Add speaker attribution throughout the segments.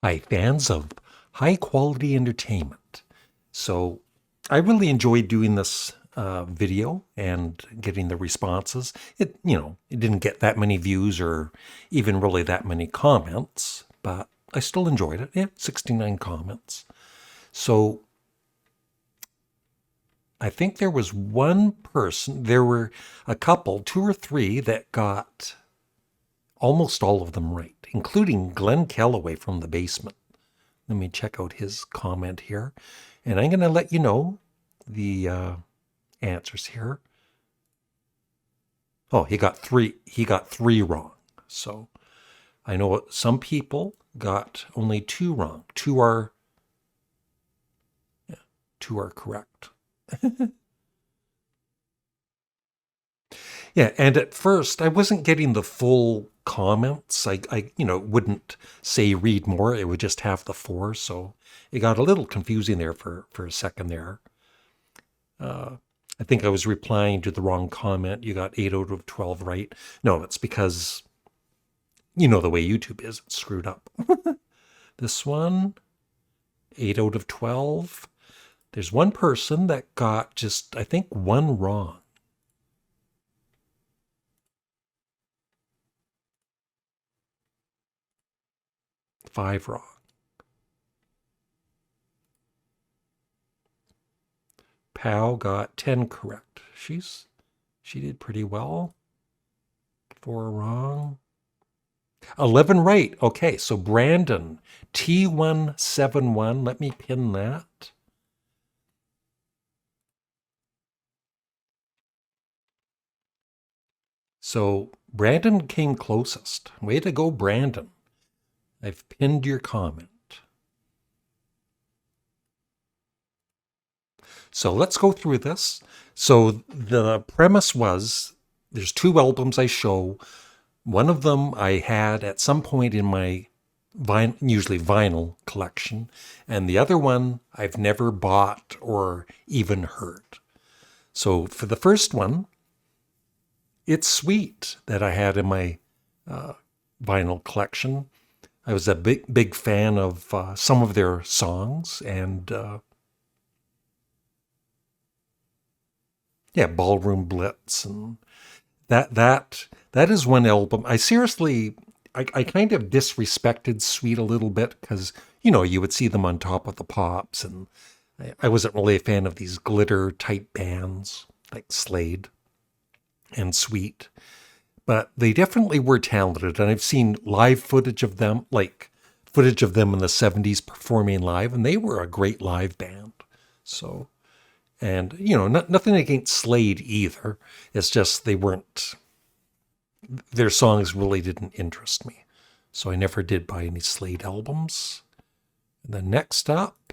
Speaker 1: Hi, fans of high quality entertainment. So I really enjoyed doing this video and getting the responses. It didn't get that many views or even really that many comments, but I still enjoyed it. Yeah, 69 comments. So I think there was one person, there were a couple, two or three, that got almost all of them right, including Glenn Kellaway from the basement. Let me check out his comment here. And I'm going to let you know the answers here. Oh, he got three. He got three wrong. So I know some people got only two wrong. Two are correct. Yeah, and at first I wasn't getting the full comments. I wouldn't say read more. It would just have the four. So it got a little confusing there for a second there. I think I was replying to the wrong comment. You got 8 out of 12 right. No, it's because you know the way YouTube is. It's screwed up. This one, 8 out of 12. There's one person that got just, I think, one wrong. Five wrong. Pal got 10 correct. She did pretty well. 4 wrong. 11 right. Okay, so Brandon, T171. Let me pin that. So Brandon came closest. Way to go, Brandon. I've pinned your comment. So let's go through this. So the premise was there's two albums I show. One of them I had at some point in my usually vinyl collection, and the other one I've never bought or even heard. So for the first one, It's Sweet that I had in my vinyl collection. I was a big fan of some of their songs, and Ballroom Blitz, and that is one album. I kind of disrespected Sweet a little bit because you would see them on Top of the Pops, and I wasn't really a fan of these glitter type bands like Slade and Sweet. But they definitely were talented, and I've seen live footage of them, like footage of them in the 70s performing live, and they were a great live band. So, and, nothing against Slade either. It's just their songs really didn't interest me. So I never did buy any Slade albums. And then next up,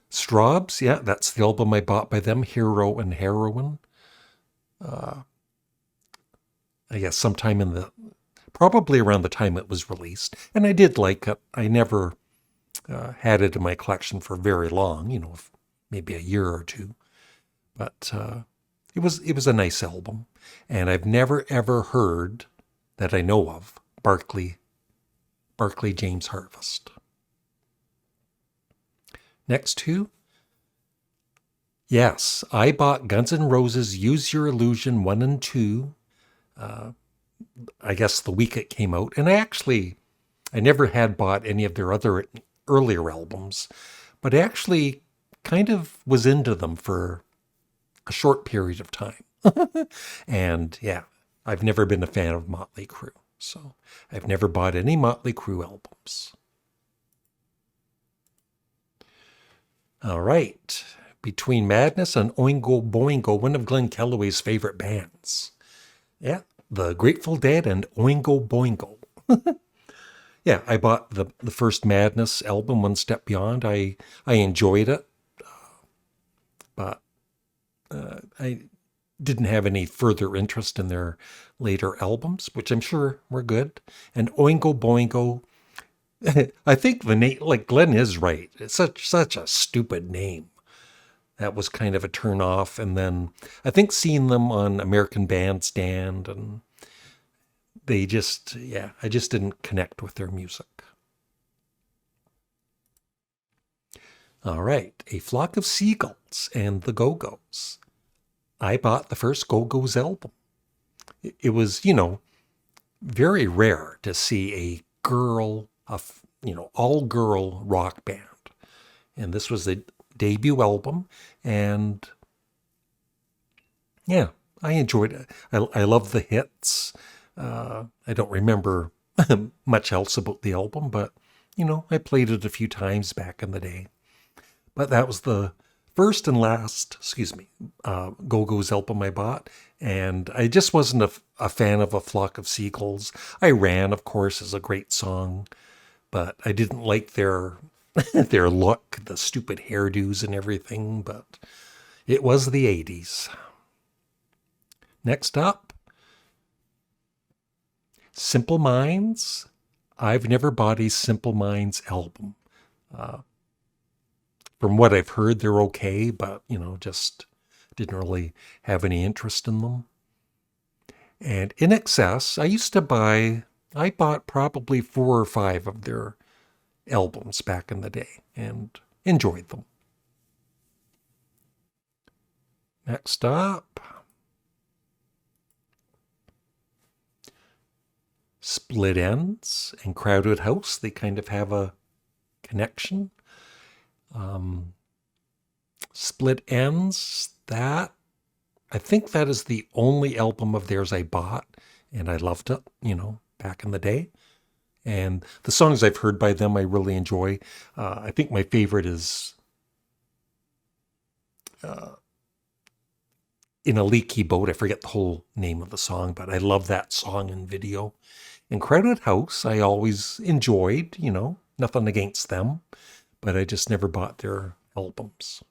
Speaker 1: Strawbs. Yeah, that's the album I bought by them, Hero and Heroine. I guess sometime probably around the time it was released. And I did like it. I never had it in my collection for very long, maybe a year or two. But it was a nice album. And I've never ever heard that I know of Barclay James Harvest. Next two. Yes, I bought Guns N' Roses Use Your Illusion 1 and 2. I guess the week it came out. And I never had bought any of their other earlier albums, but I actually kind of was into them for a short period of time. And yeah, I've never been a fan of Motley Crue. So I've never bought any Motley Crue albums. All right. Between Madness and Oingo Boingo, one of Glenn Kellaway's favorite bands. Yeah, the Grateful Dead and Oingo Boingo. Yeah, I bought the first Madness album, One Step Beyond. I enjoyed it, but I didn't have any further interest in their later albums, which I'm sure were good. And Oingo Boingo, I think the name, like Glenn is right. It's such a stupid name. That was kind of a turn off. And then I think seeing them on American Bandstand, and they just, yeah, I just didn't connect with their music. All right, A Flock of Seagulls and the Go-Go's. I bought the first Go-Go's album. It was, very rare to see a girl, all girl rock band. And this was the debut album. And yeah, I enjoyed it. I love the hits. I don't remember much else about the album, but, I played it a few times back in the day. But that was the first and last, Go-Go's album I bought. And I just wasn't a fan of A Flock of Seagulls. I Ran, of course, is a great song, but I didn't like their their look, the stupid hairdos and everything, but it was the 80s. Next up, Simple Minds. I've never bought a Simple Minds album. From what I've heard, they're okay, but, just didn't really have any interest in them. And In Excess, I bought probably 4 or 5 of their albums back in the day and enjoyed them. Next up, Split Ends and Crowded House. They kind of have a connection. Split Ends, I think that is the only album of theirs I bought, and I loved it, back in the day. And the songs I've heard by them I really enjoy. I think my favorite is In a Leaky Boat. I forget the whole name of the song, but I love that song and video. And Crowded House, I always enjoyed, nothing against them, but I just never bought their albums.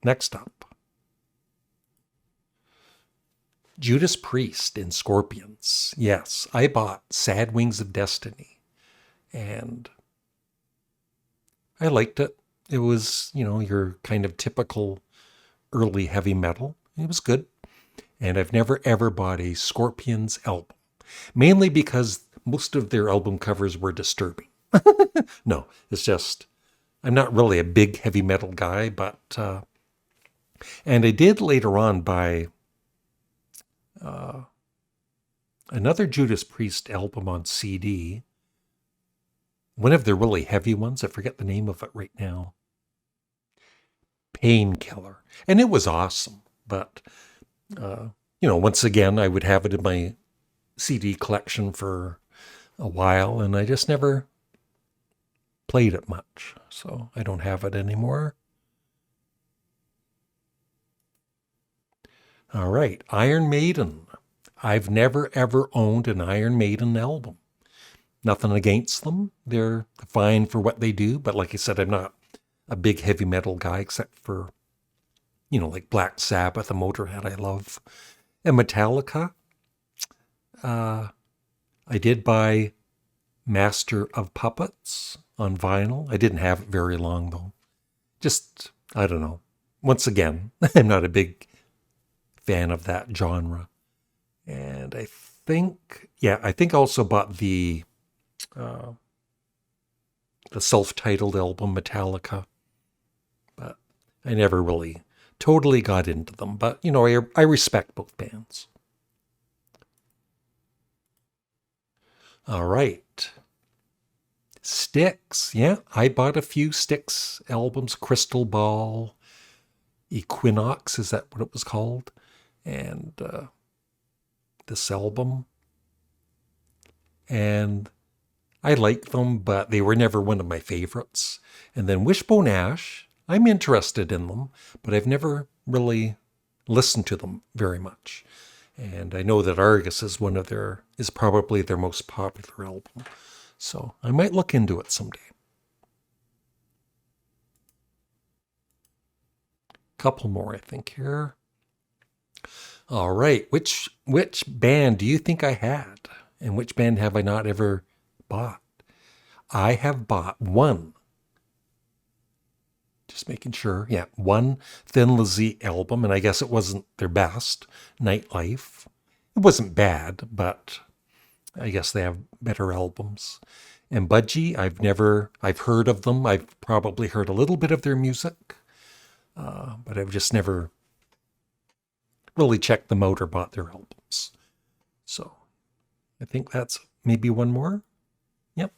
Speaker 1: Next up, Judas Priest and Scorpions. Yes, I bought Sad Wings of Destiny, and I liked it. It was, your kind of typical early heavy metal. It was good. And I've never ever bought a Scorpions album, mainly because most of their album covers were disturbing. No, it's just, I'm not really a big heavy metal guy, but, and I did later on buy another Judas Priest album on CD. One of their really heavy ones. I forget the name of it right now. Painkiller. And it was awesome. But, once again, I would have it in my CD collection for a while, and I just never played it much. So I don't have it anymore. All right, Iron Maiden. I've never ever owned an Iron Maiden album. Nothing against them. They're fine for what they do, but like I said, I'm not a big heavy metal guy except for, like Black Sabbath and Motorhead I love. And Metallica. I did buy Master of Puppets on vinyl. I didn't have it very long though. Just, I don't know. Once again, I'm not a big fan of that genre. And I think I also bought the self-titled album Metallica, but I never really totally got into them. But, I respect both bands. All right. Styx. Yeah, I bought a few Styx albums. Crystal Ball, Equinox, is that what it was called? And this album. And I liked them, but they were never one of my favorites. And then Wishbone Ash, I'm interested in them, but I've never really listened to them very much. And I know that Argus is is probably their most popular album. So I might look into it someday. Couple more, I think, here. All right, which band do you think I had? And which band have I not ever bought? I have bought one. Just making sure. Yeah, one Thin Lizzy album, and I guess it wasn't their best, Nightlife. It wasn't bad, but I guess they have better albums. And Budgie, I've heard of them. I've probably heard a little bit of their music, but I've just never really checked them out or bought their albums. So I think that's maybe one more. Yep.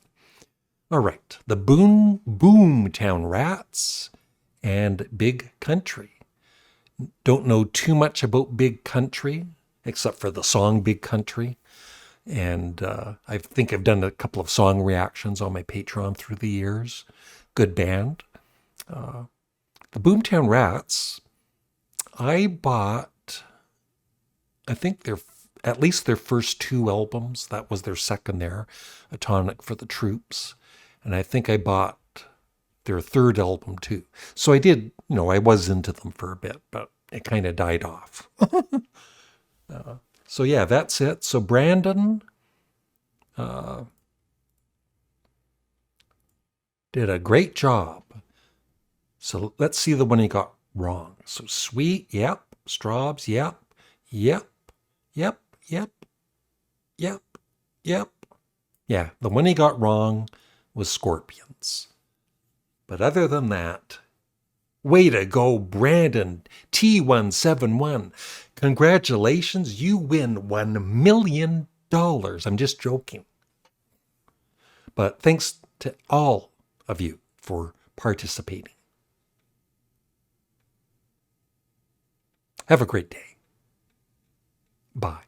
Speaker 1: All right. The Boomtown Rats and Big Country. Don't know too much about Big Country, except for the song Big Country. And I think I've done a couple of song reactions on my Patreon through the years. Good band. The Boomtown Rats, I bought, I think at least their first two albums. That was their second there, A Tonic for the Troops. And I think I bought their third album too. So I did, I was into them for a bit, but it kind of died off. So yeah, that's it. So Brandon did a great job. So let's see the one he got wrong. So Sweet, yep. Straubs, yep. Yep. Yep. Yep. Yep. Yep. Yeah, the one he got wrong was Scorpions. But other than that, way to go, Brandon, T171. Congratulations, you win $1 million. I'm just joking. But thanks to all of you for participating. Have a great day. Bye.